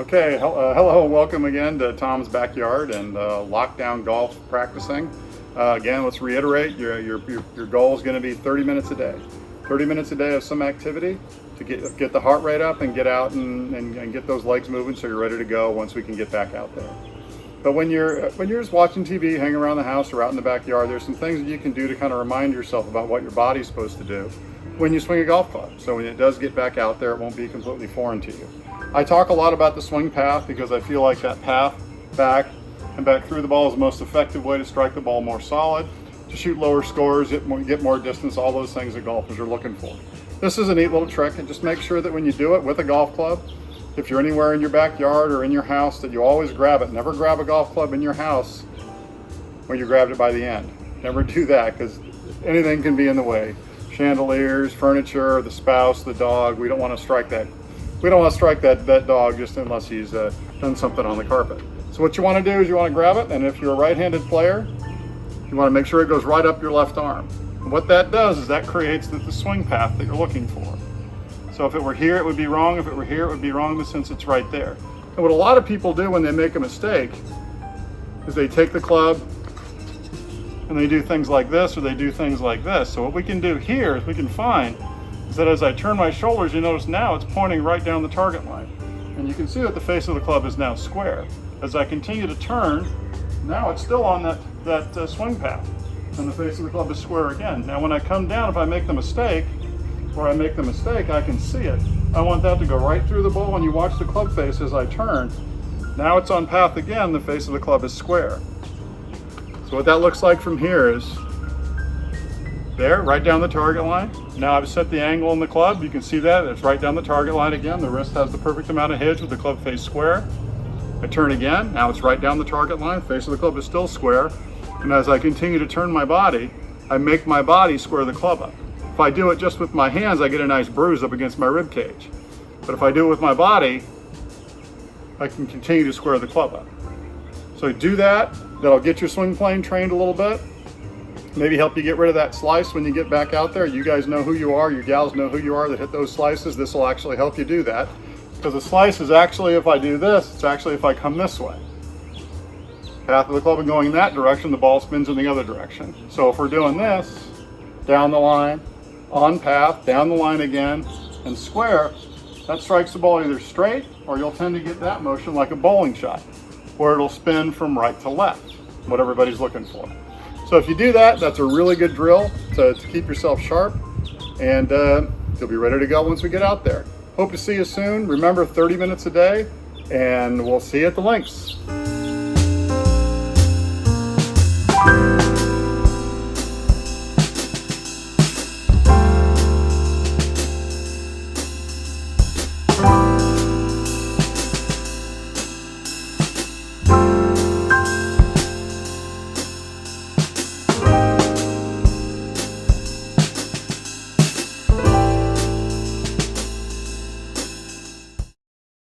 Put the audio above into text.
Okay, hello and welcome again to Tom's Backyard and lockdown golf practicing. Again, let's reiterate, your goal is going to be 30 minutes a day. 30 minutes a day of some activity to get the heart rate up and get out and get those legs moving so you're ready to go once we can get back out there. But when you're just watching TV, hanging around the house or out in the backyard, there's some things that you can do to kind of remind yourself about what your body's supposed to do when you swing a golf club. So when it does get back out there, it won't be completely foreign to you. I talk a lot about the swing path because I feel like that path back and back through the ball is the most effective way to strike the ball more solid, to shoot lower scores, get more distance, all those things that golfers are looking for. This is a neat little trick, and just make sure that when you do it with a golf club, if you're anywhere in your backyard or in your house, that you always grab it. Never grab a golf club in your house when you grabbed it by the end. Never do that because anything can be in the way. Chandeliers, furniture, the spouse, the dog. We don't want to strike that. We don't want to strike that dog just unless he's done something on the carpet. So what you want to do is you want to grab it, and if you're a right-handed player, you want to make sure it goes right up your left arm. And what that does is that creates the swing path that you're looking for. So if it were here, it would be wrong. If it were here, it would be wrong, but since it's right there. And what a lot of people do when they make a mistake is they take the club and they do things like this, or they do things like this. So what we can do here is we can find is that as I turn my shoulders, you notice now it's pointing right down the target line. And you can see that the face of the club is now square. As I continue to turn, now it's still on that swing path, and the face of the club is square again. Now when I come down, if I make the mistake, I can see it. I want that to go right through the ball, and you watch the club face as I turn. Now it's on path again, the face of the club is square. So what that looks like from here is there, right down the target line. Now I've set the angle in the club. You can see that it's right down the target line again. The wrist has the perfect amount of hitch with the club face square. I turn again. Now it's right down the target line. Face of the club is still square. And as I continue to turn my body, I make my body square the club up. If I do it just with my hands, I get a nice bruise up against my rib cage. But if I do it with my body, I can continue to square the club up. So do that. That'll get your swing plane trained a little bit. Maybe help you get rid of that slice when you get back out there. You guys know who you are, your gals know who you are that hit those slices. This will actually help you do that. Because the slice is actually, if I do this, it's actually if I come this way. Path of the club is going in that direction, the ball spins in the other direction. So if we're doing this, down the line, on path, down the line again, and square, that strikes the ball either straight, or you'll tend to get that motion like a bowling shot, where it'll spin from right to left, what everybody's looking for. So if you do that, that's a really good drill to keep yourself sharp, and you'll be ready to go once we get out there. Hope to see you soon. Remember, 30 minutes a day, and we'll see you at the links.